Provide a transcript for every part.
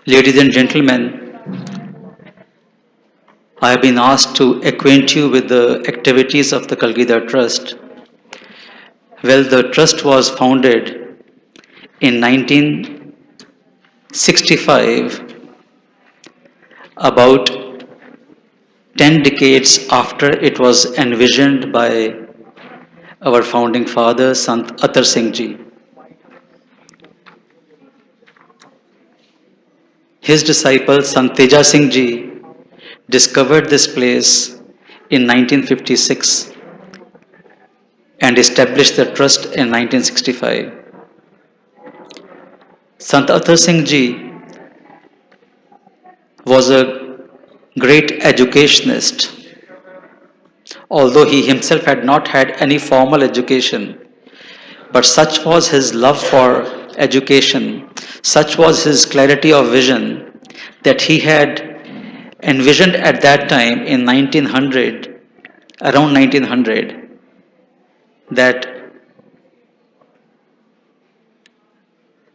Ladies and gentlemen, I have been asked to acquaint you with the activities of the Kalgidar Trust. Well, the trust was founded in 1965, about 10 decades after it was envisioned by our founding father, Sant Atar Singh Ji. His disciple, Sant Teja Singh Ji, discovered this place in 1956 and established the trust in 1965. Sant Atar Singh Ji was a great educationist, although he himself had not had any formal education. But such was his love for education, such was his clarity of vision, that he had envisioned at that time in 1900, around 1900, that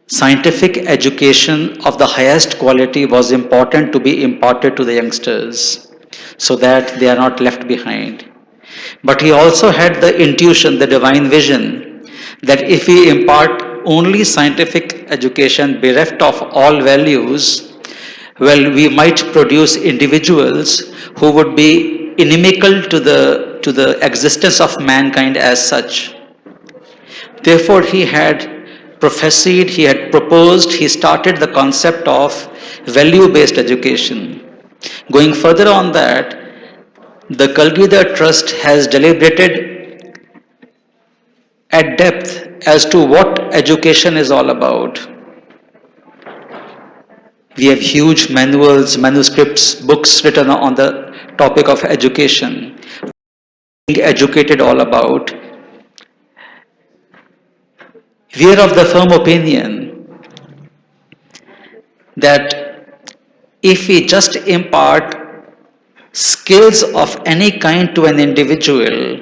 scientific education of the highest quality was important to be imparted to the youngsters so that they are not left behind. But he also had the intuition, the divine vision, that if we impart only scientific education bereft of all values, well, we might produce individuals who would be inimical to the existence of mankind as such. Therefore, he had prophesied, he had proposed, he started the concept of value-based education. Going further on that, the Kalgidar Trust has deliberated at depth as to what education is all about. We have huge manuals, manuscripts, books written on the topic of education. Being educated all about. We are of the firm opinion that if we just impart skills of any kind to an individual,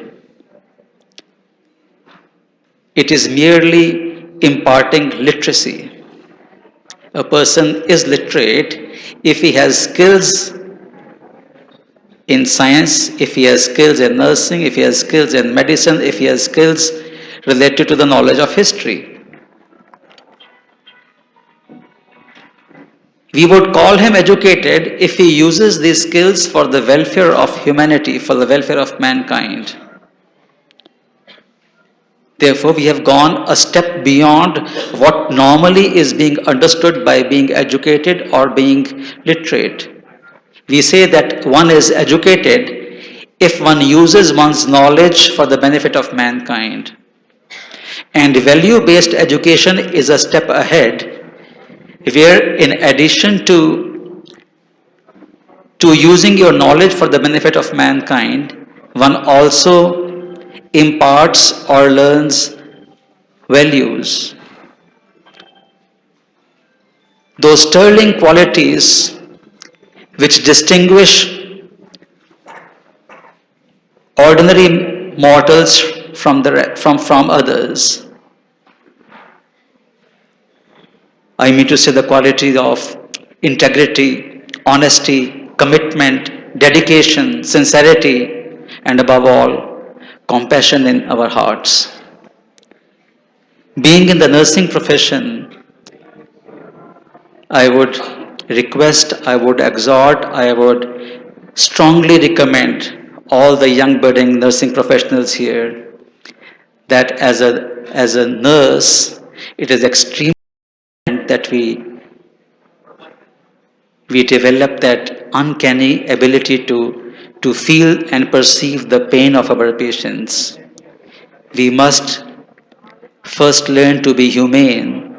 it is merely imparting literacy. A person is literate if he has skills in science, if he has skills in nursing, if he has skills in medicine, if he has skills related to the knowledge of history. We would call him educated if he uses these skills for the welfare of humanity, for the welfare of mankind. Therefore, we have gone a step beyond what normally is being understood by being educated or being literate. We say that one is educated if one uses one's knowledge for the benefit of mankind. And value-based education is a step ahead, where in addition to using your knowledge for the benefit of mankind, one also imparts or learns values. Those sterling qualities which distinguish ordinary mortals from others. I mean to say the quality of integrity, honesty, commitment, dedication, sincerity, and above all, compassion in our hearts. Being in the nursing profession, I would request, I would exhort, I would strongly recommend all the young budding nursing professionals here that as a nurse, it is extremely important that we develop that uncanny ability to feel and perceive the pain of our patients. We must first learn to be humane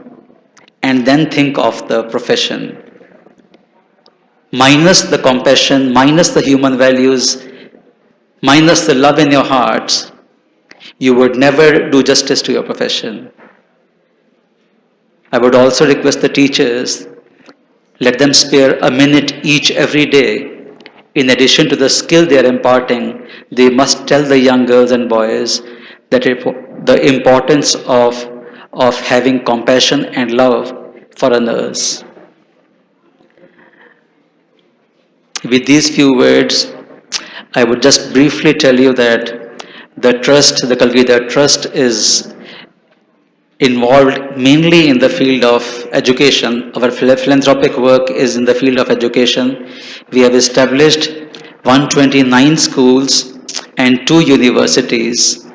and then think of the profession. Minus the compassion, minus the human values, minus the love in your hearts, you would never do justice to your profession. I would also request the teachers, let them spare a minute each every day. In addition to the skill they are imparting, they must tell the young girls and boys that the importance of having compassion and love for a nurse. With these few words, I would just briefly tell you that the trust is involved mainly in the field of education. Our philanthropic work is in the field of education. We have established 129 schools and 2 universities.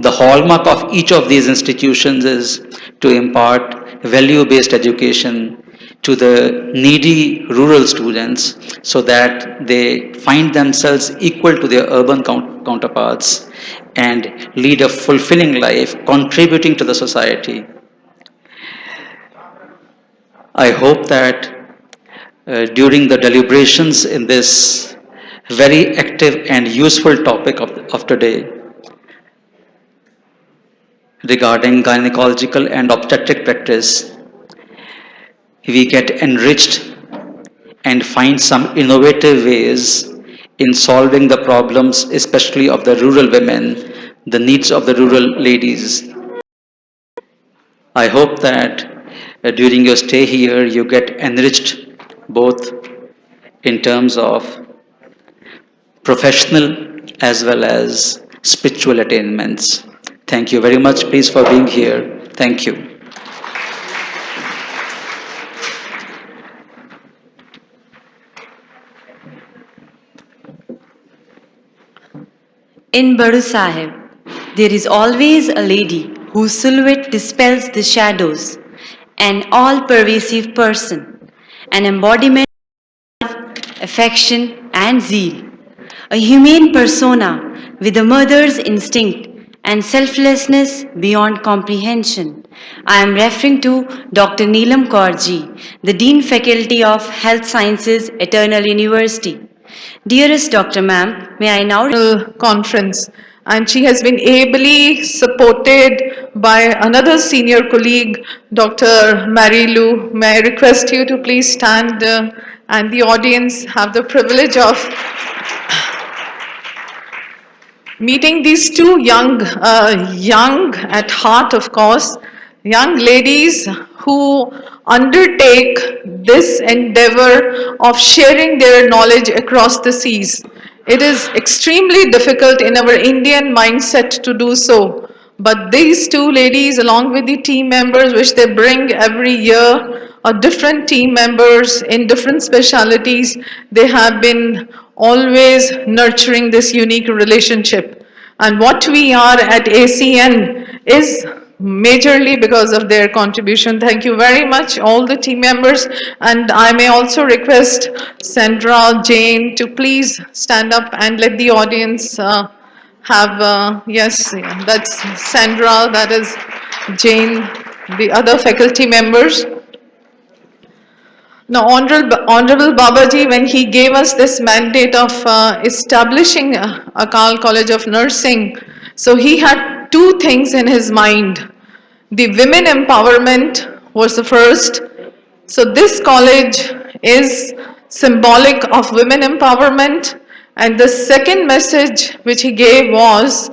The hallmark of each of these institutions is to impart value-based education to the needy rural students so that they find themselves equal to their urban counterparts and lead a fulfilling life, contributing to the society. I hope that during the deliberations in this very active and useful topic of today regarding gynecological and obstetric practice, we get enriched and find some innovative ways in solving the problems, especially of the rural women, the needs of the rural ladies. I hope that during your stay here, you get enriched both in terms of professional as well as spiritual attainments. Thank you very much, please, for being here. Thank you. In Baru Sahib, there is always a lady whose silhouette dispels the shadows, an all-pervasive person, an embodiment of affection and zeal, a humane persona with a mother's instinct and selflessness beyond comprehension. I am referring to Dr. Neelam Kaurji, the Dean Faculty of Health Sciences, Eternal University. Dearest Dr. Ma'am, may I now conference, and she has been ably supported by another senior colleague, Dr. Mary Lou. May I request you to please stand and the audience have the privilege of meeting these two young at heart, of course, young ladies who undertake this endeavor of sharing their knowledge across the seas. It is extremely difficult in our Indian mindset to do so. But these two ladies, along with the team members, which they bring every year, different team members in different specialities, they have been always nurturing this unique relationship. And what we are at ACN is majorly because of their contribution. Thank you very much, all the team members. And I may also request Sandra, Jane to please stand up and let the audience have, yes, that's Sandra, that is Jane, the other faculty members. Now, Honorable Babaji, when he gave us this mandate of establishing Akal College of Nursing, so he had two things in his mind. The women empowerment was the first. So this college is symbolic of women empowerment. And the second message which he gave was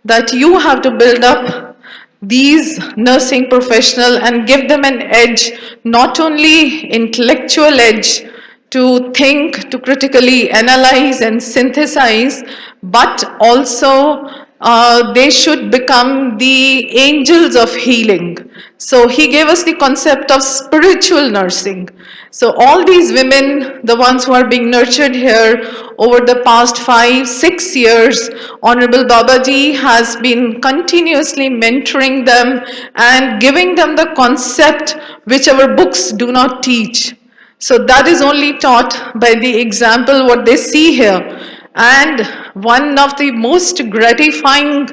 that you have to build up these nursing professionals and give them an edge, not only intellectual edge to think, to critically analyze and synthesize, but also they should become the angels of healing. So he gave us the concept of spiritual nursing. So all these women, the ones who are being nurtured here over the past 5-6 years, Honorable Babaji has been continuously mentoring them and giving them the concept which our books do not teach. So that is only taught by the example what they see here. And one of the most gratifying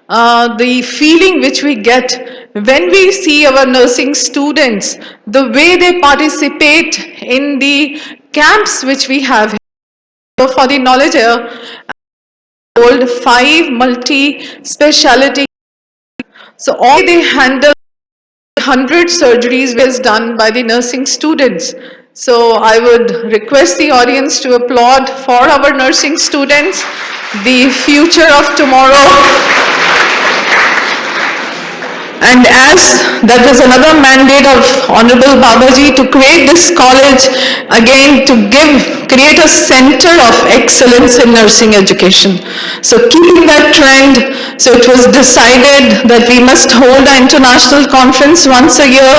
the feeling which we get when we see our nursing students, the way they participate in the camps which we have here. So for the knowledge here, hold 5 multi-speciality. So all they handle 100 surgeries was done by the nursing students. So I would request the audience to applaud for our nursing students, the future of tomorrow. And as that was another mandate of Honorable Babaji to create this college, again to create a center of excellence in nursing education. So keeping that trend, so it was decided that we must hold an international conference once a year,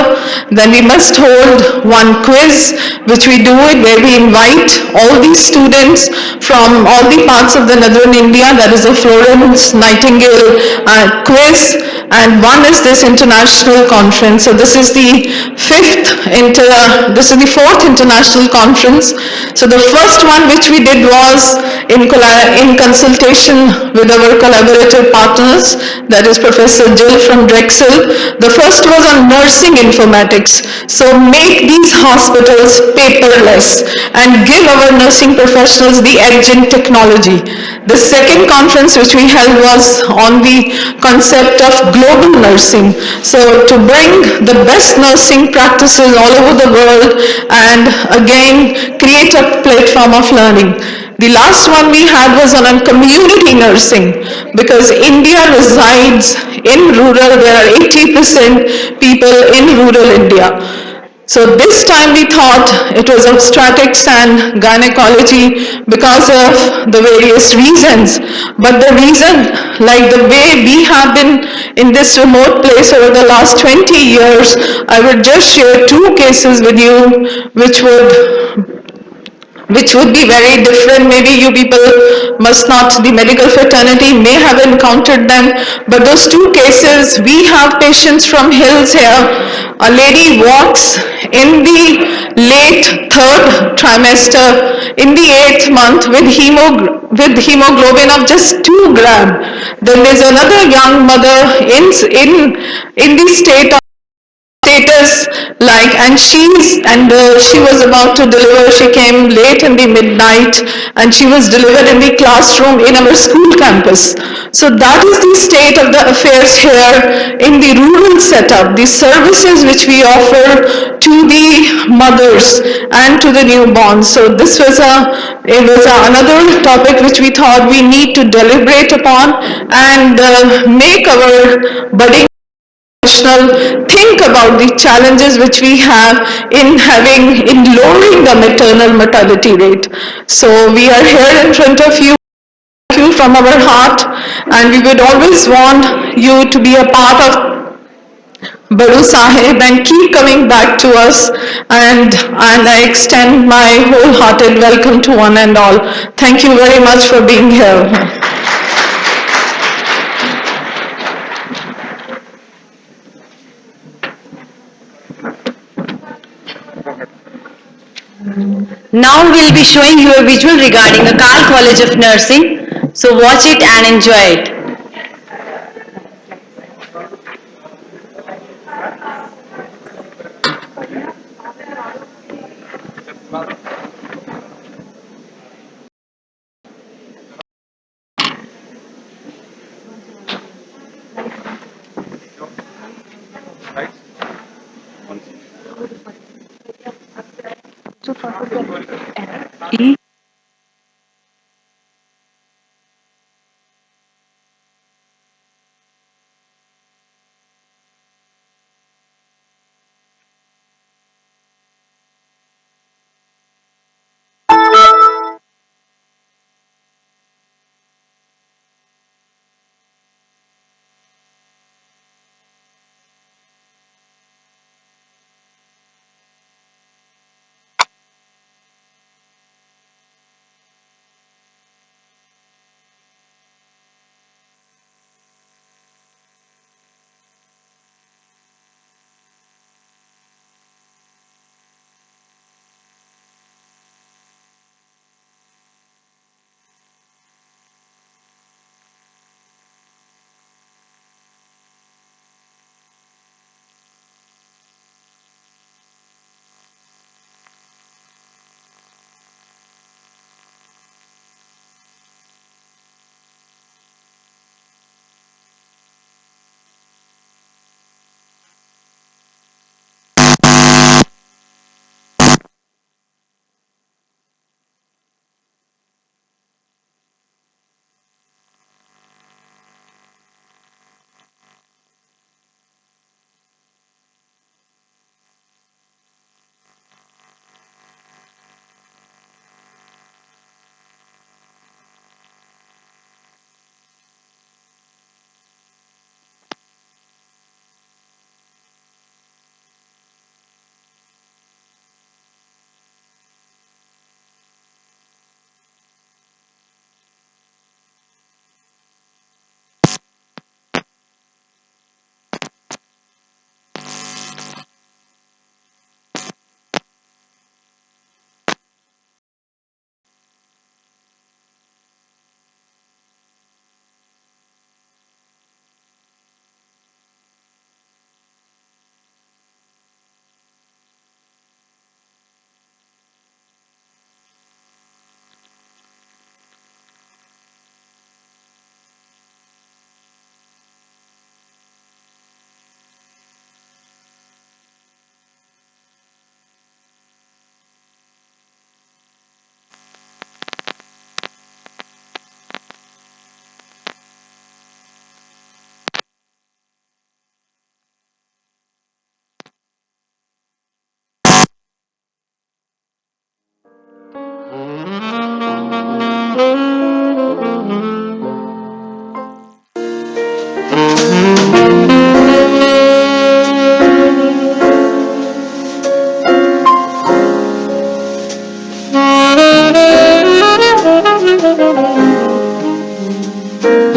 then we must hold one quiz, which we do it where we invite all these students from all the parts of the northern India, that is a Florence Nightingale quiz, and one is this international conference. So this is the fourth international conference. So the first one which we did was in consultation with our collaborative partners, that is Professor Jill from Drexel. The first was on nursing informatics. So make these hospitals paperless and give our nursing professionals the edge in technology. The second conference which we held was on the concept of global nursing. So to bring the best nursing practices all over the world and again create a platform of learning. The last one we had was on community nursing, because India resides in rural, there are 80% people in rural India. So this time we thought it was obstetrics and gynecology because of the various reasons. But the reason, like the way we have been in this remote place over the last 20 years, I would just share two cases with you which would be very different. Maybe you people must not, the medical fraternity may have encountered them, but those two cases, we have patients from hills here. A lady walks in the late third trimester, in the 8th month with hemoglobin of just 2 gram. Then there's another young mother in the state of status, like, and she was about to deliver. She came late in the midnight and she was delivered in the classroom in our school campus. So that is the state of the affairs here in the rural setup, the services which we offer to the mothers and to the newborns. So this was another topic which we thought we need to deliberate upon and make our budding think about the challenges which we have in lowering the maternal mortality rate. So we are here in front of you from our heart, and we would always want you to be a part of Baru Sahib and keep coming back to us, and I extend my wholehearted welcome to one and all. Thank you very much for being here. Now we'll be showing you a visual regarding Akal College of Nursing. So watch it and enjoy it.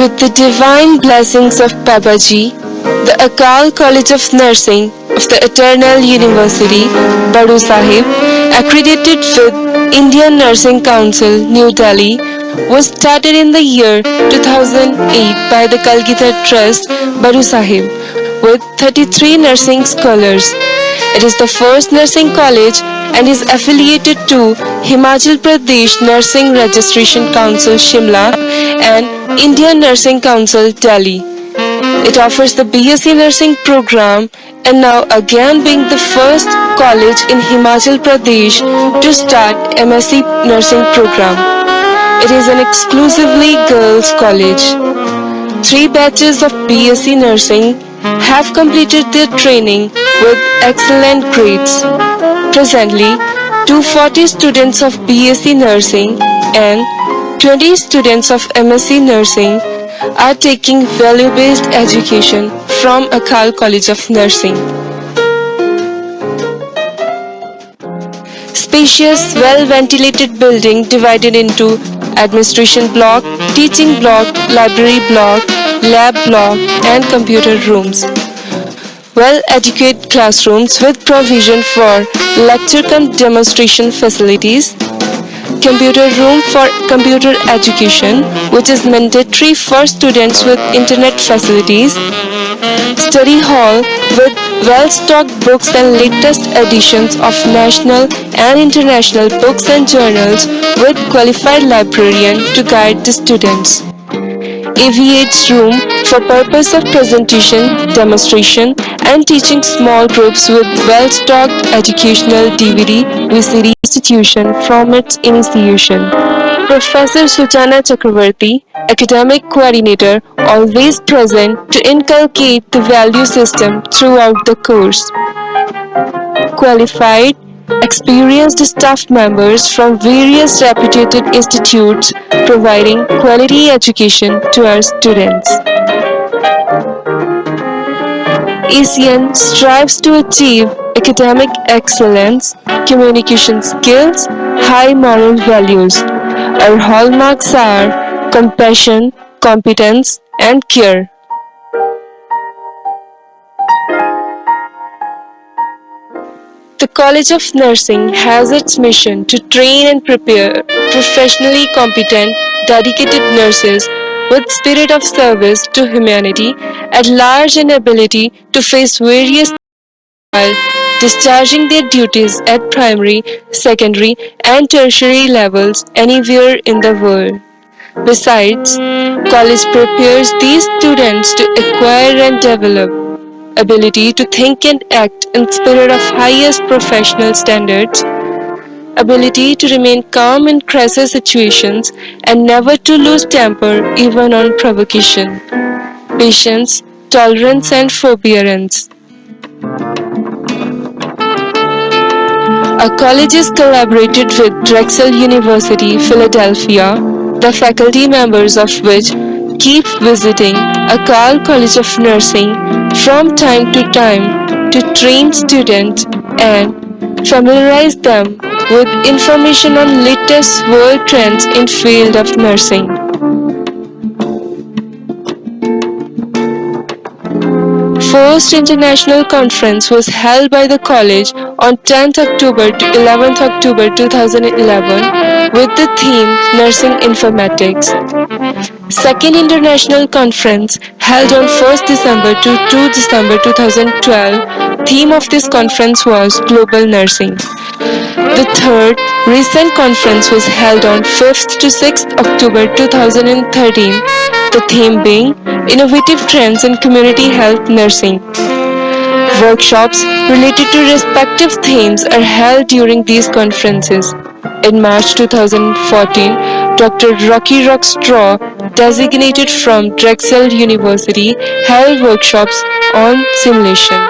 With the divine blessings of Babaji, the Akal College of Nursing of the Eternal University, Badu Sahib, accredited with Indian Nursing Council, New Delhi, was started in the year 2008 by the Kalgita Trust, Badu Sahib, with 33 nursing scholars. It is the first nursing college and is affiliated to Himachal Pradesh Nursing Registration Council Shimla and Indian Nursing Council Delhi. It offers the BSc Nursing program and now again being the first college in Himachal Pradesh to start MSc Nursing program. It is an exclusively girls college. 3 batches of BSc Nursing have completed their training with excellent grades. Presently, 240 students of BSc Nursing and 20 students of MSc Nursing are taking value-based education from Akal College of Nursing. Spacious, well-ventilated building divided into administration block, teaching block, library block, lab block, and computer rooms. Well-adequate classrooms with provision for lecture and demonstration facilities, computer room for computer education, which is mandatory for students with internet facilities, study hall with well-stocked books and latest editions of national and international books and journals with qualified librarian to guide the students. AVH room for purpose of presentation, demonstration and teaching small groups with well-stocked educational DVD, VCD institution from its initiation. Professor Suchana Chakravarti, academic coordinator, always present to inculcate the value system throughout the course. Qualified, experienced staff members from various reputed institutes providing quality education to our students. ASEAN strives to achieve academic excellence, communication skills, high moral values. Our hallmarks are compassion, competence, and care. The College of Nursing has its mission to train and prepare professionally competent, dedicated nurses with spirit of service to humanity at large and ability to face various while discharging their duties at primary, secondary, and tertiary levels anywhere in the world. Besides, college prepares these students to acquire and develop ability to think and act in spirit of highest professional standards, ability to remain calm in crisis situations and never to lose temper even on provocation, patience, tolerance and forbearance. Our colleges collaborated with Drexel University, Philadelphia, the faculty members of which keep visiting Akal College of Nursing from time to time to train students and familiarize them with information on latest world trends in field of nursing. First International Conference was held by the college on 10th October to 11th October 2011 with the theme Nursing Informatics. Second International Conference held on 1st December to 2 December 2012. Theme of this conference was Global Nursing. The third recent conference was held on 5th to 6th October 2013. The theme being Innovative Trends in Community Health Nursing. Workshops related to respective themes are held during these conferences. In March 2014, Dr. Rocky Rockstraw, designated from Drexel University, held workshops on simulation.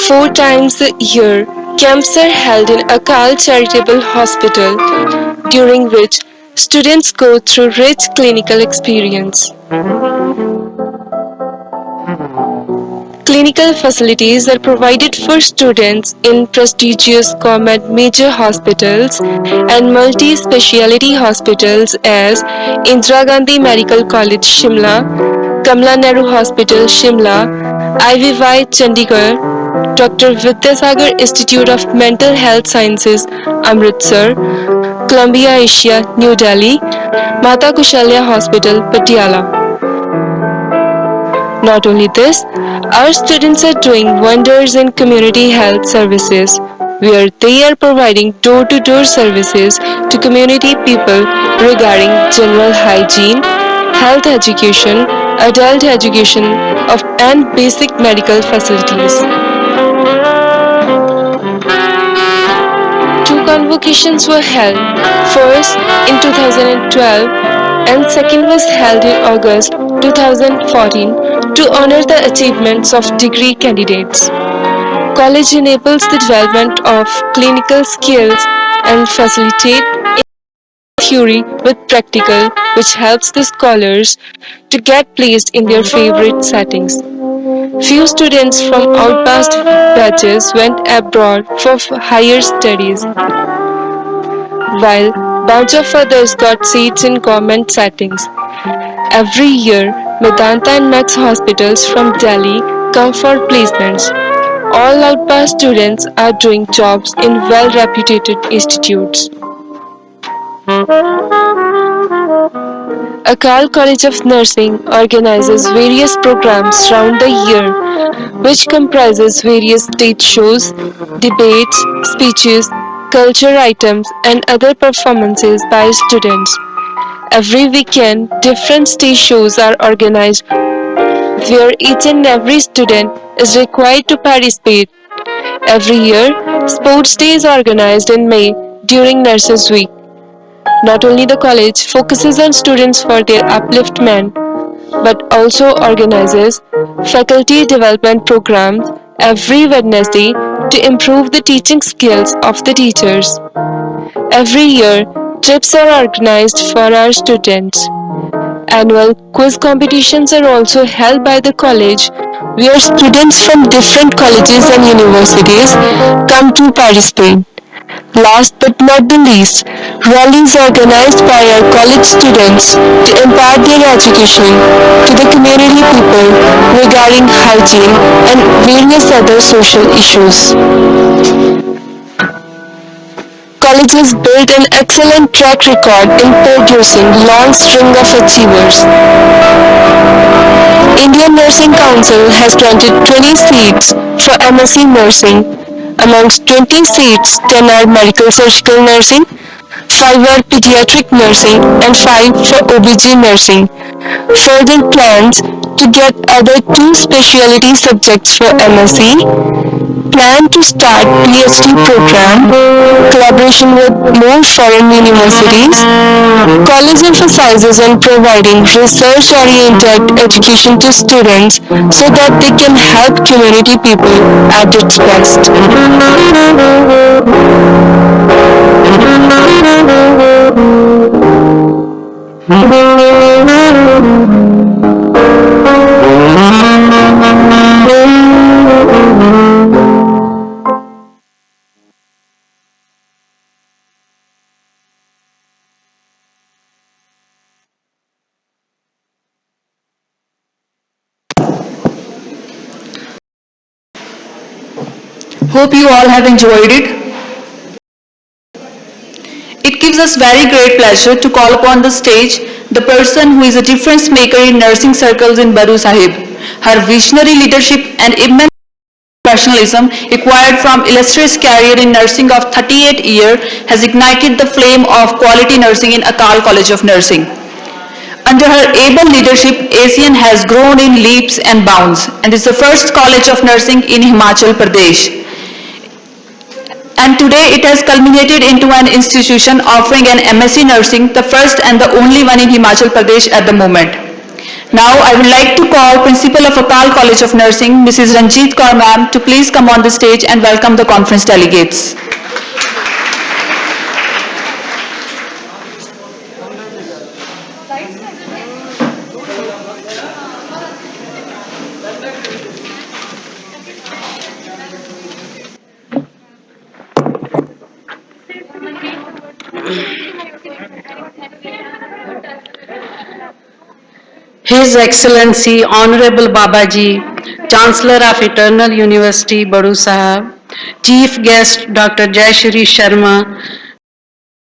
4 times a year, camps are held in Akal Charitable Hospital, during which students go through rich clinical experience. Clinical facilities are provided for students in prestigious government major hospitals and multi-speciality hospitals as Indira Gandhi Medical College Shimla, Kamla Nehru Hospital Shimla, IVY Chandigarh, Dr. Vidyasagar Institute of Mental Health Sciences Amritsar, Columbia Asia New Delhi, Mata Kushalya Hospital Patiala. Not only this, our students are doing wonders in community health services, where they are providing door to door services to community people regarding general hygiene, health education, adult education, and basic medical facilities. Two convocations were held, first in 2012 and second was held in August 2014 to honor the achievements of degree candidates. College enables the development of clinical skills and facilitate theory with practical, which helps the scholars to get placed in their favorite settings. Few students from outcast batches went abroad for higher studies, while bunch of others got seats in government settings. Every year, Medanta and Max hospitals from Delhi come for placements. All outpass students are doing jobs in well-reputed institutes. Akal College of Nursing organizes various programs round the year, which comprises various stage shows, debates, speeches, culture items, and other performances by students. Every weekend, different stage shows are organized where each and every student is required to participate. Every year, Sports Day is organized in May during Nurses Week. Not only the college focuses on students for their upliftment, but also organizes faculty development programs every Wednesday to improve the teaching skills of the teachers. Every year, trips are organized for our students. Annual quiz competitions are also held by the college where students from different colleges and universities come to participate. Last but not the least, rallies organized by our college students to impart their education to the community people regarding hygiene and various other social issues. College has built an excellent track record in producing long string of achievers. Indian Nursing Council has granted 20 seats for MSc Nursing. Amongst 20 seats, 10 are medical surgical nursing, 5 are pediatric nursing, and 5 for OBG nursing. Further plans to get other 2 specialty subjects for MSc, plan to start PhD program, collaboration with more foreign universities. College emphasizes on providing research-oriented education to students so that they can help community people at its best. Hope you all have enjoyed it. It gives us very great pleasure to call upon the stage the person who is a difference maker in nursing circles in Baru Sahib. Her visionary leadership and immense professionalism acquired from illustrious career in nursing of 38 years has ignited the flame of quality nursing in Akal College of Nursing. Under her able leadership, ASEAN has grown in leaps and bounds and is the first college of nursing in Himachal Pradesh. And today it has culminated into an institution offering an MSc Nursing, the first and the only one in Himachal Pradesh at the moment. Now I would like to call Principal of Akal College of Nursing, Mrs. Ranjit Kaur ma'am, to please come on the stage and welcome the conference delegates. His Excellency Honorable Babaji, Chancellor of Eternal University, Badu Sahab, Chief Guest Dr. Jayashri Sharma,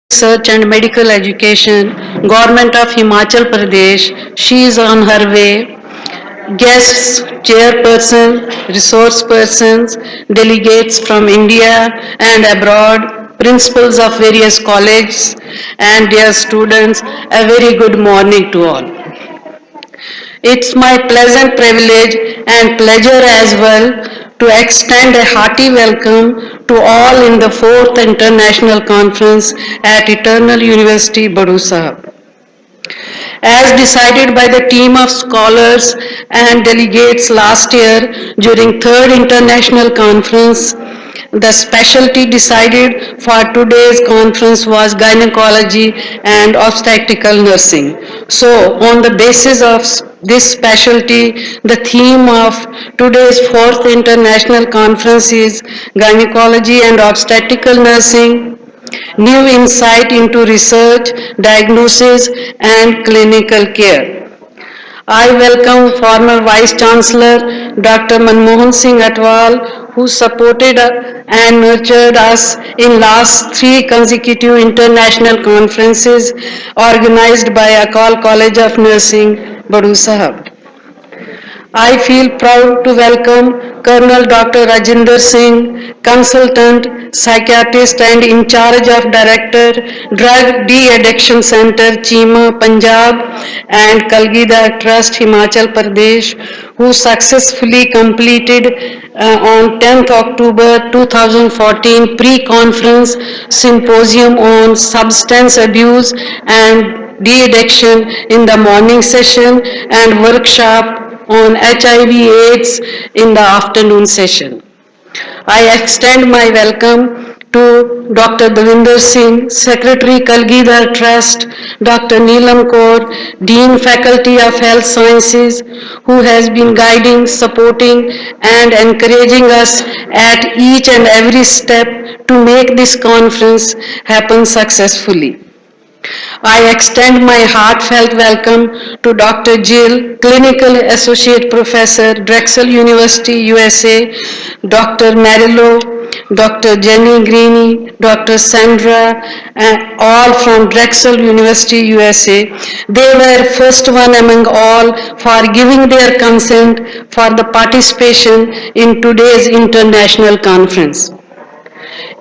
Research and Medical Education, Government of Himachal Pradesh, she is on her way. Guests, chairperson, resource persons, delegates from India and abroad, principals of various colleges and dear students, a very good morning to all. It's my pleasant privilege and pleasure as well to extend a hearty welcome to all in the 4th International Conference at Eternal University, Badu Sahab. As decided by the team of scholars and delegates last year during 3rd International Conference, the specialty decided for today's conference was gynecology and obstetrical nursing. So, on the basis of this specialty, the theme of today's 4th International Conference is gynecology and obstetrical nursing, new insight into research, diagnosis and clinical care. I welcome former Vice Chancellor Dr. Manmohan Singh Atwal, who supported and nurtured us in last 3 consecutive international conferences organized by Akal College of Nursing, Badu Sahab. I feel proud to welcome Colonel Dr. Rajinder Singh, Consultant, Psychiatrist and in charge of Director, Drug De-Addiction Center, Chima, Punjab and Kalgida Trust, Himachal Pradesh, who successfully completed on 10th October 2014 pre-conference symposium on substance abuse and de-addiction in the morning session and workshop on HIV/AIDS in the afternoon session. I extend my welcome to Dr. Davinder Singh, Secretary Kalgidhar Trust, Dr. Neelam Kaur, Dean Faculty of Health Sciences, who has been guiding, supporting and encouraging us at each and every step to make this conference happen successfully. I extend my heartfelt welcome to Dr. Jill, Clinical Associate Professor, Drexel University, USA, Dr. Marillo, Dr. Jenny Greeny, Dr. Sandra, all from Drexel University, USA. They were first one among all for giving their consent for the participation in today's international conference.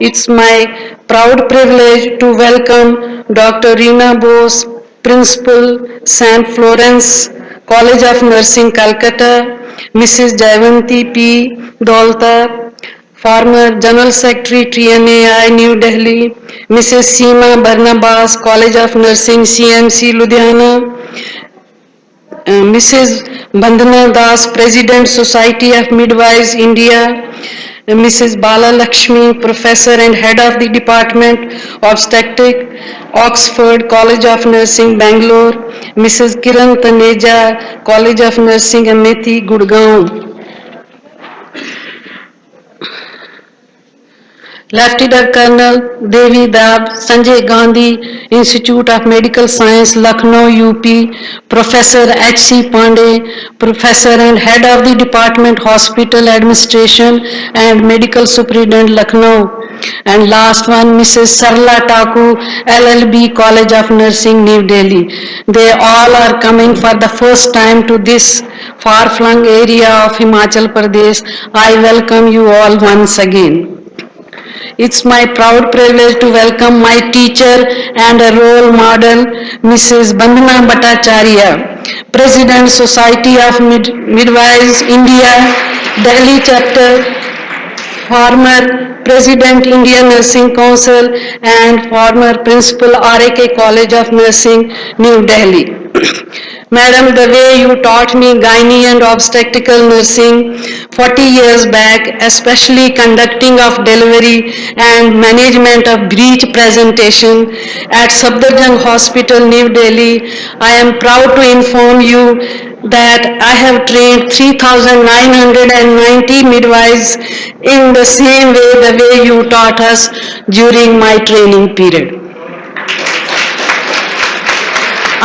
It's my proud privilege to welcome Dr. Reena Bose, Principal, St. Florence College of Nursing, Calcutta, Mrs. Jayanti P. Dolta, former General Secretary, TNAI, New Delhi, Mrs. Seema Barnabas, College of Nursing, CMC, Ludhiana, Mrs. Bandhana Das, President, Society of Midwives, India, Mrs. Bala Lakshmi, Professor and Head of the Department Obstetric, Oxford College of Nursing, Bangalore, Mrs. Kiran Taneja, College of Nursing, Amethi, Gurgaon. Lieutenant Colonel Devi Dab, Sanjay Gandhi Institute of Medical Science, Lucknow, UP, Professor H.C. Pandey, Professor and Head of the Department Hospital Administration and Medical Superintendent, Lucknow. And last one, Mrs. Sarla Taku, LLB, College of Nursing, New Delhi. They all are coming for the first time to this far-flung area of Himachal Pradesh. I welcome you all once again. It's my proud privilege to welcome my teacher and a role model, Mrs. Bandhana Bhattacharya, President, Society of Midwives, India, Delhi chapter, former President, Indian Nursing Council and former Principal, RAK College of Nursing, New Delhi. Madam, the way you taught me gynae and obstetrical nursing 40 years back, especially conducting of delivery and management of breech presentation at Safdarjung Hospital, New Delhi, I am proud to inform you that I have trained 3,990 midwives in the same way the way you taught us during my training period.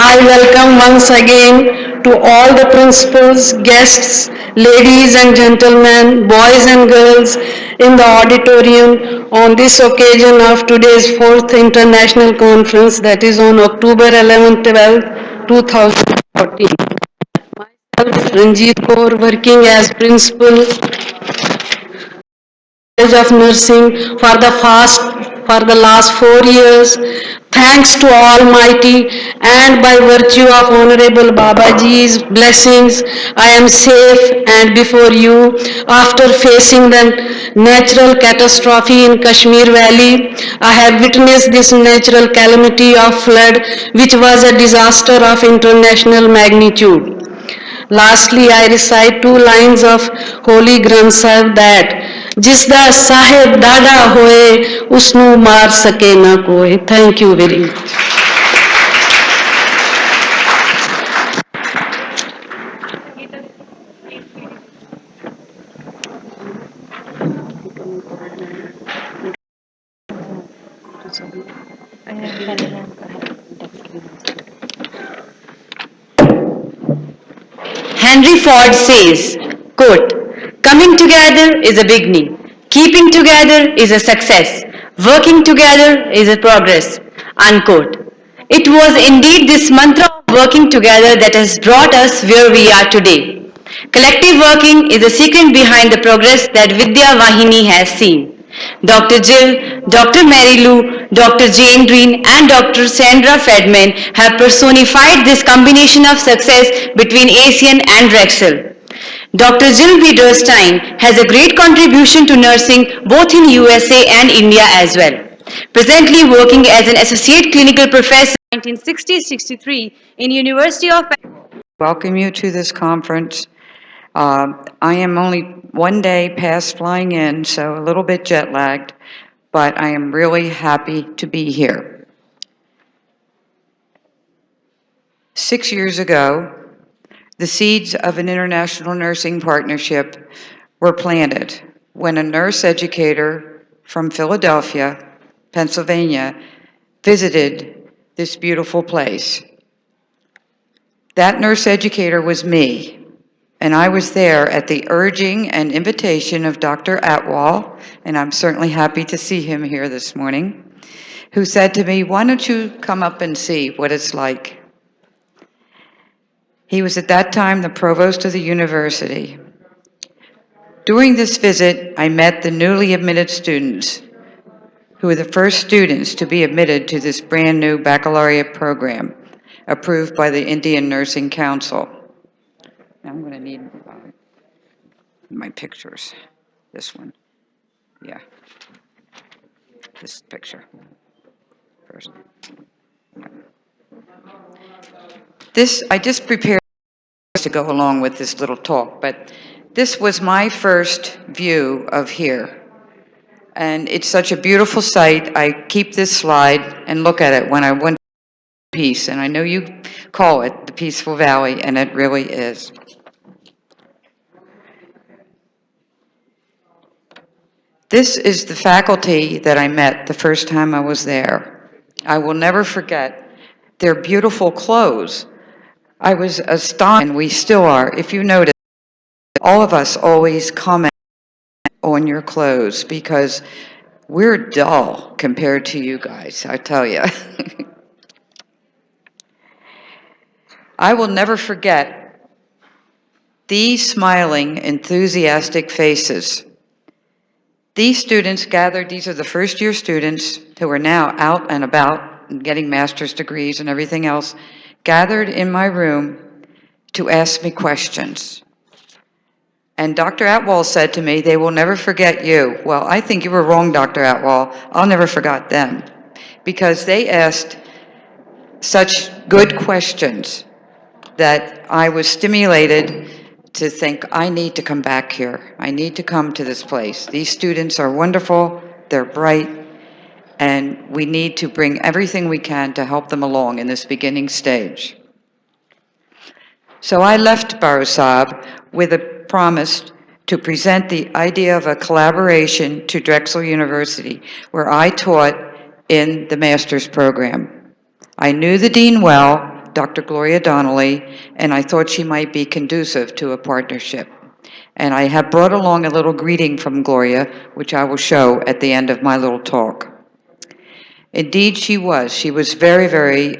I welcome once again to all the principals, guests, ladies and gentlemen, boys and girls in the auditorium on this occasion of today's 4th International Conference, that is on October 11th, 12th, 2014. Ranjit Kaur, working as principal College of Nursing for the last 4 years. Thanks to Almighty and by virtue of Honorable Babaji's blessings, I am safe and before you after facing the natural catastrophe in Kashmir Valley. I have witnessed this natural calamity of flood which was a disaster of international magnitude. Lastly, I recite two lines of Holy Granth Sahib that जिसदा साहेब दादा होए उसनू मार सके ना कोई. Thank you very much. Henry Ford says, quote, coming together is a beginning, keeping together is a success, working together is a progress, unquote. It was indeed this mantra of working together that has brought us where we are today. Collective working is the secret behind the progress that Vidya Vahini has seen. Dr. Jill, Dr. Mary Lou, Dr. Jane Green and Dr. Sandra Fredman have personified this combination of success between ASEAN and Drexel. Dr. Jill Biederstein has a great contribution to nursing both in USA and India as well. Presently working as an associate clinical professor 1960-63 in University of Welcome you to this conference. I am only one day past flying in, so a little bit jet lagged, but I am really happy to be here. 6 years ago, the seeds of an international nursing partnership were planted when a nurse educator from Philadelphia, Pennsylvania, visited this beautiful place. That nurse educator was me. And I was there at the urging and invitation of Dr. Atwal, and I'm certainly happy to see him here this morning, who said to me, why don't you come up and see what it's like? He was at that time the provost of the university. During this visit, I met the newly admitted students, who were the first students to be admitted to this brand new baccalaureate program, approved by the Indian Nursing Council. I'm going to need my pictures. This one. Yeah. This picture first. This, I just prepared to go along with this little talk, but this was my first view of here. And it's such a beautiful sight. I keep this slide and look at it when I went to peace, and I know you call it the Peaceful Valley, and it really is. This is the faculty that I met the first time I was there. I will never forget their beautiful clothes. I was astonished, and we still are. If you notice, all of us always comment on your clothes because we're dull compared to you guys, I tell you. I will never forget these smiling, enthusiastic faces. These students gathered, these are the first year students who are now out and about and getting master's degrees and everything else, gathered in my room to ask me questions. And Dr. Atwal said to me, they will never forget you. Well, I think you were wrong, Dr. Atwal. I'll never forget them because they asked such good questions that I was stimulated to think, I need to come back here. I need to come to this place. These students are wonderful, they're bright, and we need to bring everything we can to help them along in this beginning stage. So I left Barusab with a promise to present the idea of a collaboration to Drexel University, where I taught in the master's program. I knew the dean well. Dr. Gloria Donnelly, and I thought she might be conducive to a partnership. And I have brought along a little greeting from Gloria, which I will show at the end of my little talk. Indeed, she was. She was very, very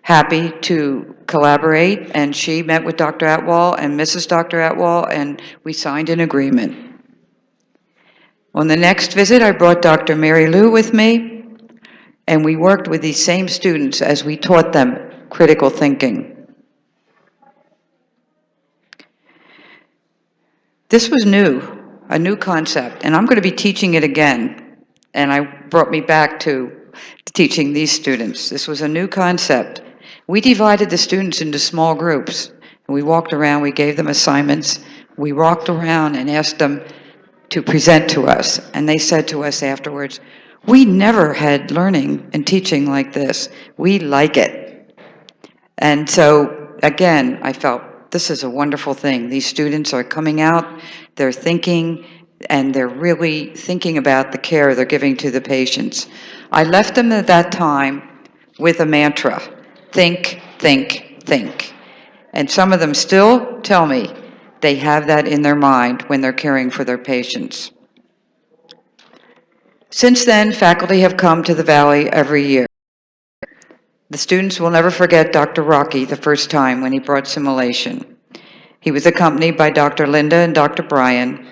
happy to collaborate, and she met with Dr. Atwell and Mrs. Dr. Atwell, and we signed an agreement. On the next visit, I brought Dr. Mary Lou with me, and we worked with these same students as we taught them critical thinking. This was new, a new concept, and I'm going to be teaching it again. And I brought me back to teaching these students. This was a new concept. We divided the students into small groups. And we walked around, we gave them assignments. We walked around and asked them to present to us. And they said to us afterwards, "We never had learning and teaching like this. We like it." And so, again, I felt, this is a wonderful thing. These students are coming out, they're thinking, and they're really thinking about the care they're giving to the patients. I left them at that time with a mantra: think, think, think. And some of them still tell me they have that in their mind when they're caring for their patients. Since then, faculty have come to the Valley every year. The students will never forget Dr. Rocky the first time when he brought simulation. He was accompanied by Dr. Linda and Dr. Brian,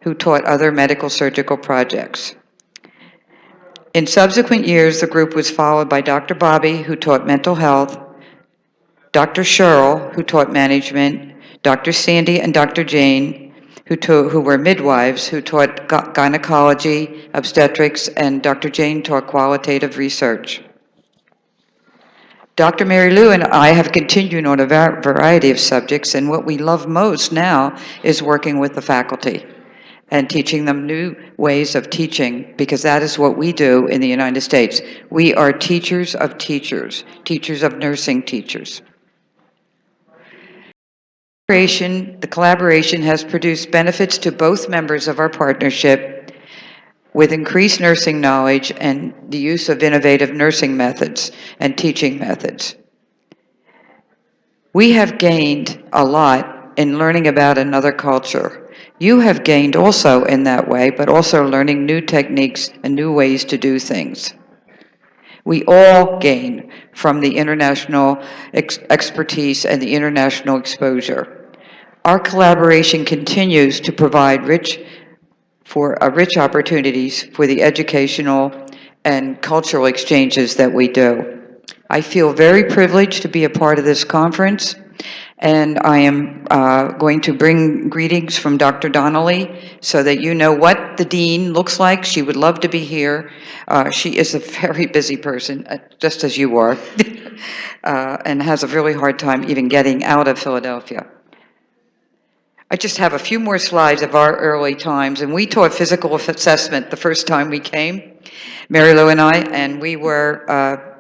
who taught other medical surgical projects. In subsequent years, the group was followed by Dr. Bobby, who taught mental health, Dr. Cheryl, who taught management, Dr. Sandy and Dr. Jane, who were midwives, who taught gynecology, obstetrics, and Dr. Jane taught qualitative research. Dr. Mary Lou and I have continued on a variety of subjects, and what we love most now is working with the faculty and teaching them new ways of teaching, because that is what we do in the United States. We are teachers of teachers, teachers of nursing teachers. The collaboration has produced benefits to both members of our partnership, with increased nursing knowledge and the use of innovative nursing methods and teaching methods. We have gained a lot in learning about another culture. You have gained also in that way, but also learning new techniques and new ways to do things. We all gain from the international expertise and the international exposure. Our collaboration continues to provide rich opportunities for the educational and cultural exchanges that we do. I feel very privileged to be a part of this conference, and I am going to bring greetings from Dr. Donnelly so that you know what the dean looks like. She would love to be here. She is a very busy person, just as you are, and has a really hard time even getting out of Philadelphia. I just have a few more slides of our early times, and we taught physical assessment the first time we came, Mary Lou and I, and we were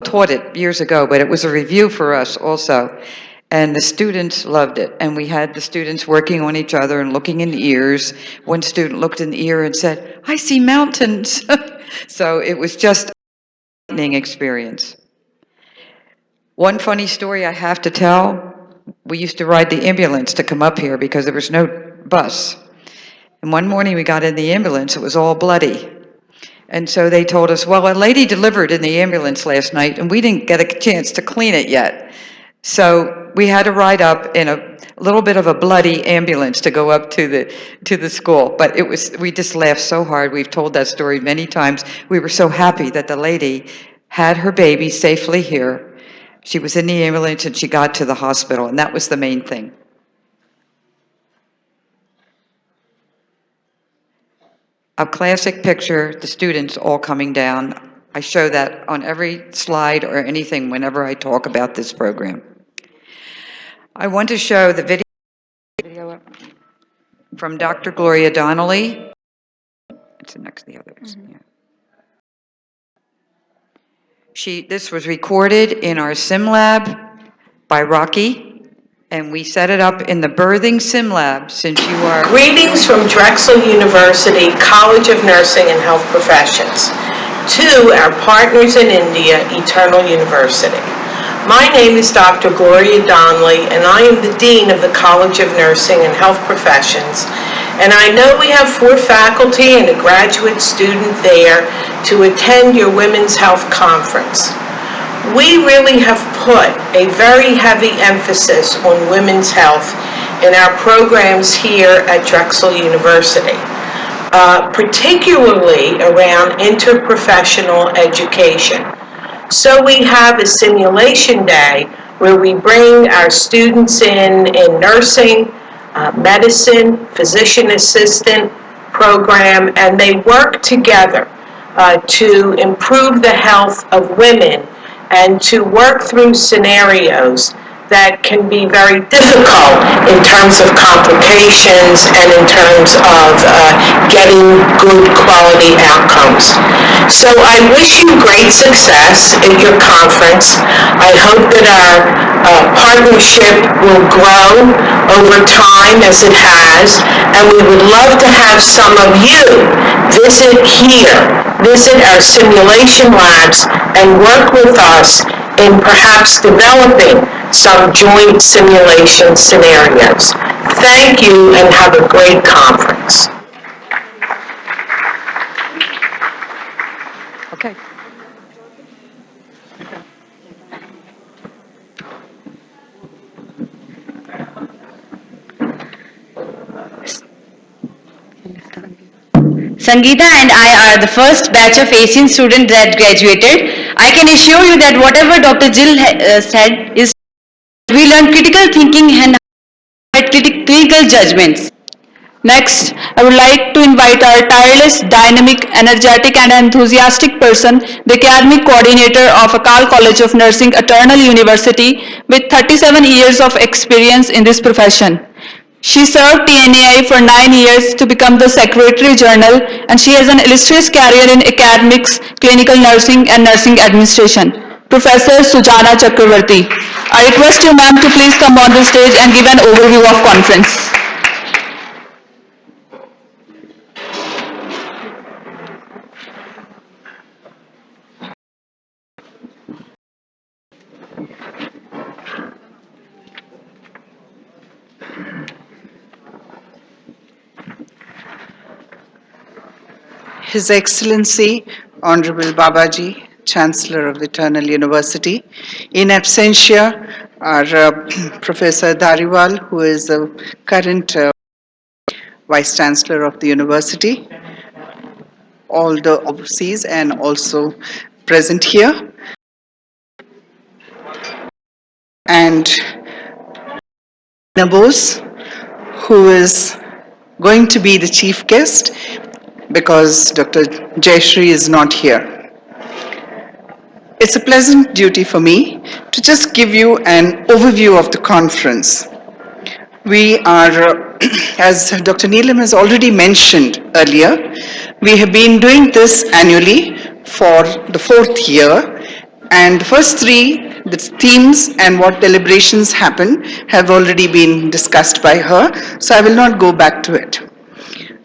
taught it years ago, but it was a review for us also, and the students loved it, and we had the students working on each other and looking in ears. One student looked in the ear and said, "I see mountains." So it was just a lightning experience. One funny story I have to tell: we used to ride the ambulance to come up here because there was no bus. And one morning we got in the ambulance, it was all bloody. And so they told us, well, a lady delivered in the ambulance last night and we didn't get a chance to clean it yet. So we had to ride up in a little bit of a bloody ambulance to go up to the school. But we just laughed so hard. We've told that story many times. We were so happy that the lady had her baby safely here. She was in the ambulance and she got to the hospital, and that was the main thing. A classic picture, the students all coming down. I show that on every slide or anything whenever I talk about this program. I want to show the video from Dr. Gloria Donnelly. It's next to the others. Yeah. This was recorded in our sim lab by Rocky, and we set it up in the birthing sim lab since you are... Greetings from Drexel University College of Nursing and Health Professions. to our partners in India, Eternal University. My name is Dr. Gloria Donnelly, and I am the Dean of the College of Nursing and Health Professions. And I know we have 4 faculty and a graduate student there to attend your Women's Health Conference. We really have put a very heavy emphasis on women's health in our programs here at Drexel University. Particularly around interprofessional education. So we have a simulation day where we bring our students in nursing, medicine, physician assistant program, and they work together to improve the health of women and to work through scenarios that can be very difficult in terms of complications and in terms of getting good quality outcomes. So I wish you great success at your conference. I hope that our partnership will grow over time as it has, and we would love to have some of you visit here, visit our simulation labs, and work with us in perhaps developing some joint simulation scenarios. Thank you and have a great conference. Okay. Sangeeta and I are the first batch of Asian students that graduated. I can assure you that whatever Dr. Jill said is we learn critical thinking and clinical judgments. Next, I would like to invite our tireless, dynamic, energetic and enthusiastic person, the academic coordinator of Akal College of Nursing, Eternal University, with 37 years of experience in this profession. She served TNAI for 9 years to become the Secretary General, and she has an illustrious career in academics, clinical nursing and nursing administration. Professor Sujana Chakravarti. I request you, ma'am, to please come on the stage and give an overview of conference. His Excellency, Honorable Babaji, Chancellor of the Eternal University. In absentia, our Professor Dhariwal, who is the current Vice Chancellor of the University, all the overseas and also present here. And Nabose, who is going to be the chief guest because Dr. Jayashree is not here. It's a pleasant duty for me to just give you an overview of the conference. We are, as Dr. Neelam has already mentioned earlier, we have been doing this annually for the 4th year, and the first 3, the themes and what deliberations happen, have already been discussed by her, so I will not go back to it.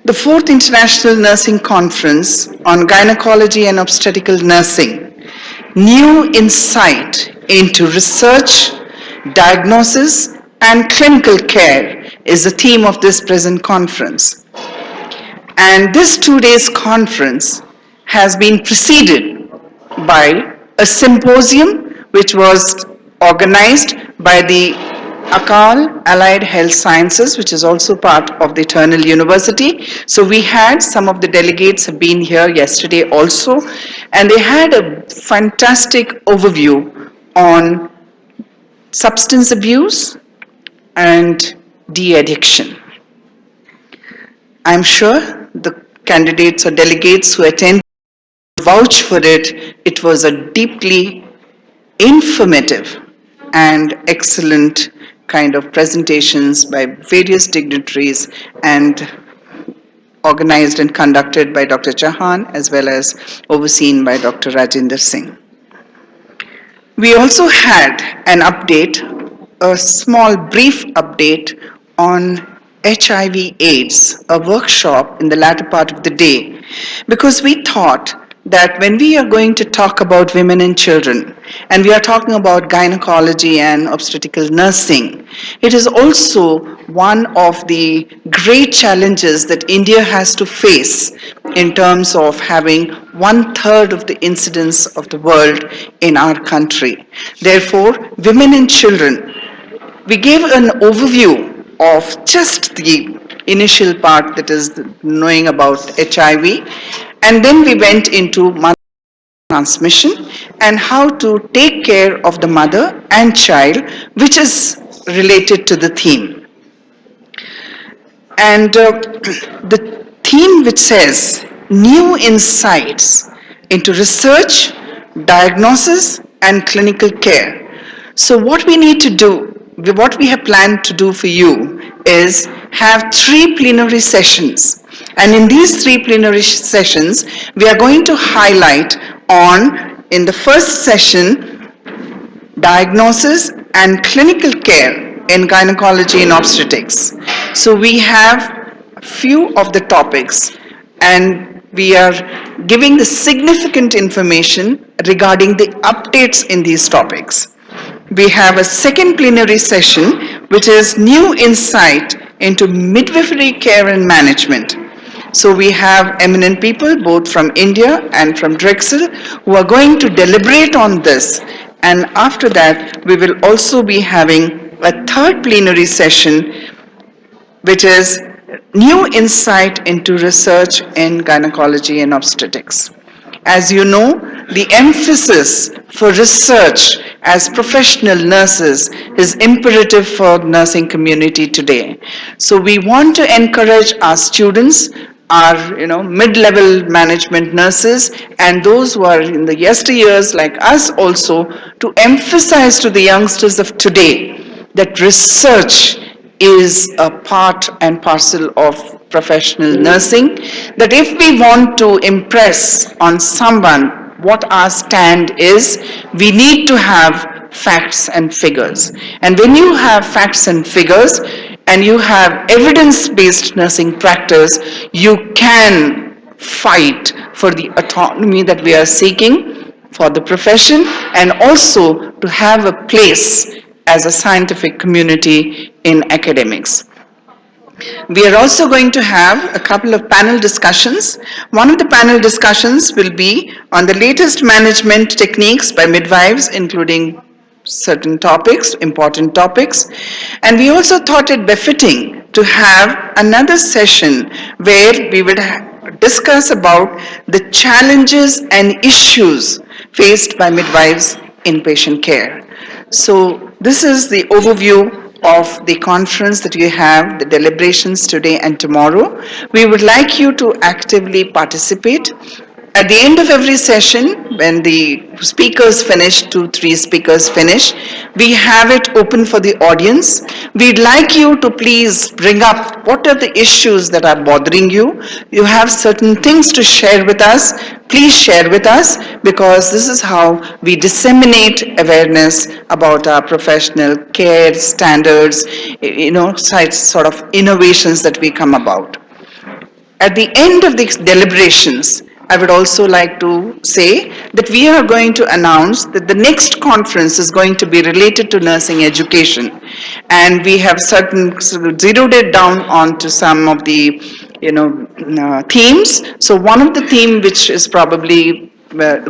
The 4th International Nursing Conference on Gynaecology and Obstetrical Nursing, New Insight into Research, Diagnosis and Clinical Care is the theme of this present conference. And this 2 days conference has been preceded by a symposium which was organized by the Akal Allied Health Sciences, which is also part of the Eternal University. So we had some of the delegates have been here yesterday also, and they had a fantastic overview on substance abuse and de-addiction. I'm sure the candidates or delegates who attended vouch for it. It was a deeply informative and excellent kind of presentations by various dignitaries and organized and conducted by Dr. Chauhan as well as overseen by Dr. Rajinder Singh. We also had an update, a small brief update on HIV/AIDS, a workshop in the latter part of the day, because we thought that when we are going to talk about women and children, and we are talking about gynecology and obstetrical nursing, it is also one of the great challenges that India has to face in terms of having 1/3 of the incidence of the world in our country. Therefore, women and children, we gave an overview of just the initial part, that is knowing about HIV, and then we went into mother transmission and how to take care of the mother and child, which is related to the theme. And the theme which says new insights into research, diagnosis, and clinical care. So what we need to do, what we have planned to do for you is have 3 plenary sessions. And in these 3 plenary sessions, we are going to highlight on, in the first session, diagnosis and clinical care in gynecology and obstetrics. So we have a few of the topics, and we are giving the significant information regarding the updates in these topics. We have a second plenary session, which is new insight into midwifery care and management. So we have eminent people both from India and from Drexel who are going to deliberate on this. And after that, we will also be having a third plenary session, which is new insight into research in gynecology and obstetrics. As you know, the emphasis for research as professional nurses is imperative for nursing community today. So we want to encourage our students, our mid-level management nurses, and those who are in the yesteryears like us also, to emphasize to the youngsters of today that research is a part and parcel of professional nursing, that if we want to impress on someone what our stand is, we need to have facts and figures. And when you have facts and figures and you have evidence-based nursing practice, you can fight for the autonomy that we are seeking for the profession, and also to have a place as a scientific community in academics. We are also going to have a couple of panel discussions. One of the panel discussions will be on the latest management techniques by midwives, including certain topics, important topics. And we also thought it befitting to have another session where we would discuss about the challenges and issues faced by midwives in patient care. So this is the overview of the conference that you have, the deliberations today and tomorrow. We would like you to actively participate. At the end of every session, when the speakers finish, 2-3 speakers finish, we have it open for the audience. We'd like you to please bring up what are the issues that are bothering you. You have certain things to share with us. Please share with us, because this is how we disseminate awareness about our professional care standards, sort of innovations that we come about. At the end of these deliberations, I would also like to say that we are going to announce that the next conference is going to be related to nursing education. And we have zeroed it down onto some of the themes. So one of the theme which is probably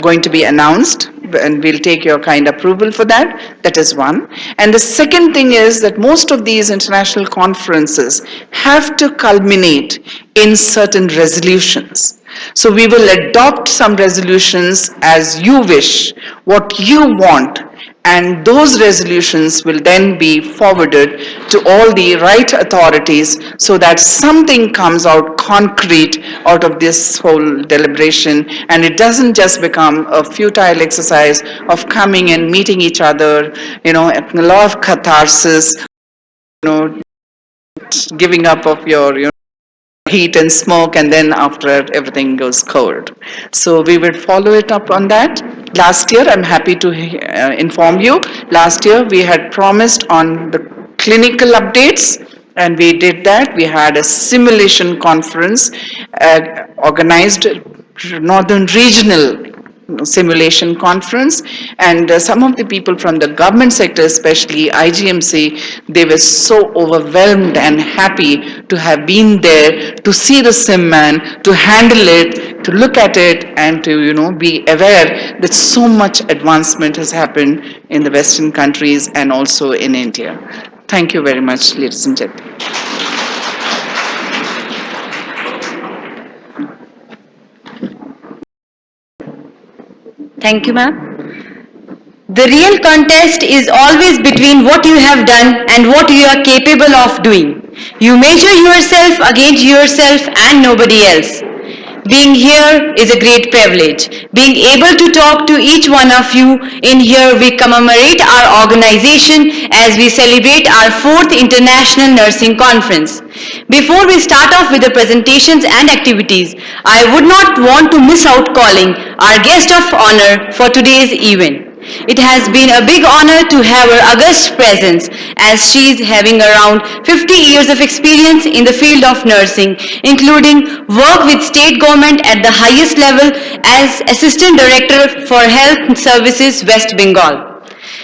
going to be announced, and we'll take your kind approval for that. That is one. And the second thing is that most of these international conferences have to culminate in certain resolutions. So we will adopt some resolutions as you wish, what you want, and those resolutions will then be forwarded to all the right authorities so that something comes out concrete out of this whole deliberation, and it doesn't just become a futile exercise of coming and meeting each other, a lot of catharsis, giving up of your heat and smoke, and then after everything goes cold. So we will follow it up on that. Last year, I'm happy to inform you, last year we had promised on the clinical updates, and we did that. We had a simulation conference organized Northern Regional Simulation Conference, and some of the people from the government sector, especially IGMC, they were so overwhelmed and happy to have been there, to see the sim man, to handle it, to look at it, and to be aware that so much advancement has happened in the Western countries and also in India. Thank you very much, ladies and gentlemen. Thank you, ma'am. The real contest is always between what you have done and what you are capable of doing. You measure yourself against yourself and nobody else. Being here is a great privilege. Being able to talk to each one of you in here, we commemorate our organization as we celebrate our 4th International Nursing Conference. Before we start off with the presentations and activities, I would not want to miss out calling our guest of honor for today's event. It has been a big honor to have her august presence, as she is having around 50 years of experience in the field of nursing, including work with state government at the highest level as Assistant Director for Health Services, West Bengal.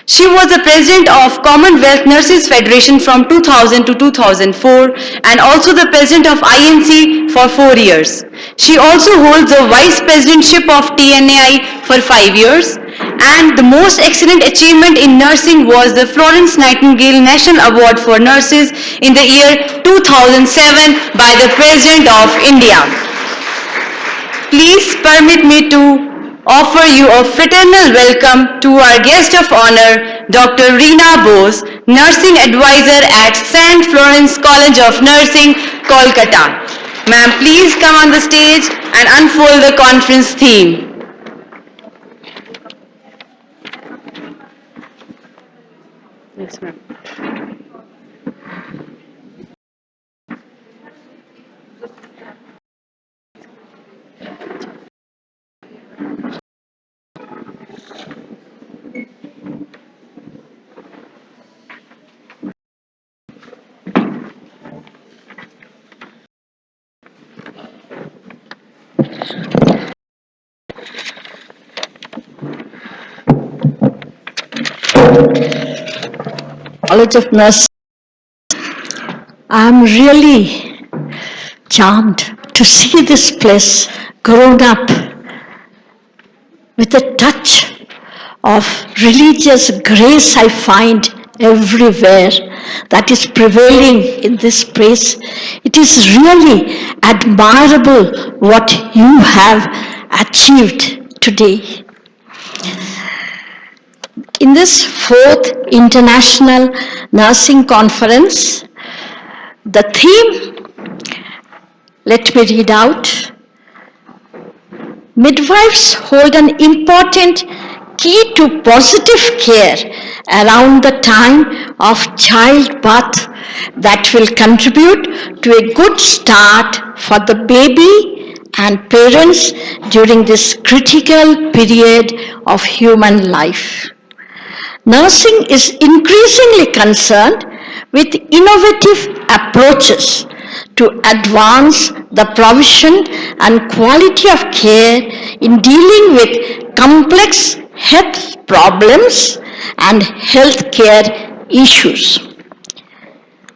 She was the president of Commonwealth Nurses Federation from 2000 to 2004 and also the president of INC for 4 years. She also holds the vice presidentship of TNAI for 5 years, and the most excellent achievement in nursing was the Florence Nightingale National Award for Nurses in the year 2007 by the President of India. Please permit me to offer you a fraternal welcome to our guest of honor, Dr. Reena Bose, Nursing Advisor at St. Florence College of Nursing, Kolkata. Ma'am, please come on the stage and unfold the conference theme. Yes, ma'am. College of Nursing. I'm really charmed to see this place grown up with a touch of religious grace I find everywhere that is prevailing in this place. It is really admirable what you have achieved today. In this 4th International Nursing Conference, the theme, let me read out. Midwives hold an important key to positive care around the time of childbirth that will contribute to a good start for the baby and parents during this critical period of human life. Nursing is increasingly concerned with innovative approaches to advance the provision and quality of care in dealing with complex health problems and healthcare issues.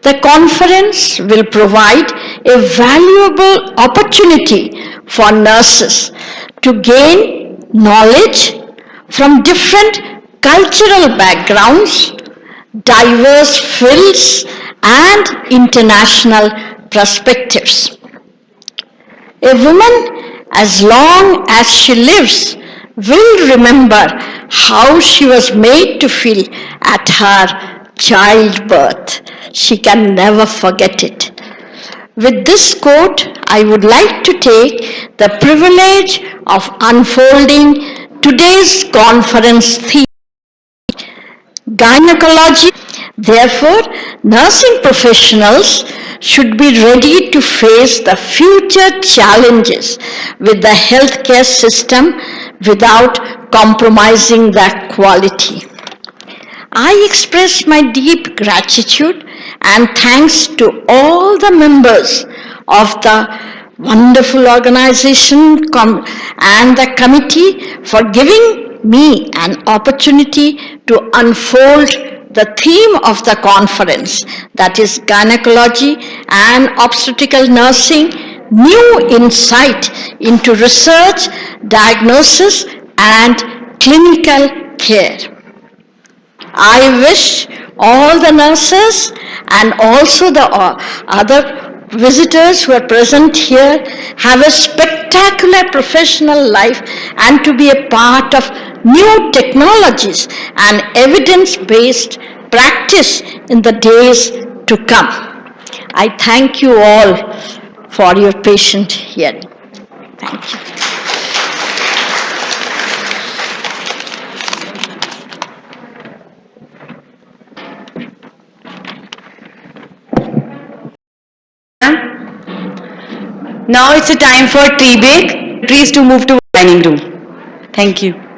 The conference will provide a valuable opportunity for nurses to gain knowledge from different cultural backgrounds, diverse fields, and international perspectives. A woman, as long as she lives, will remember how she was made to feel at her childbirth. She can never forget it. With this quote, I would like to take the privilege of unfolding today's conference theme. Gynaecology. Therefore, nursing professionals should be ready to face the future challenges with the healthcare system without compromising their quality. I express my deep gratitude and thanks to all the members of the wonderful organization and the committee for giving me an opportunity to unfold the theme of the conference, that is gynecology and obstetrical nursing, new insight into research, diagnosis and clinical care. I wish all the nurses and also the other visitors who are present here have a spectacular professional life and to be a part of new technologies and evidence-based practice in the days to come. I thank you all for your patient hearing. Thank you. Now it's a time for tea break. Please to move to dining room. Thank you.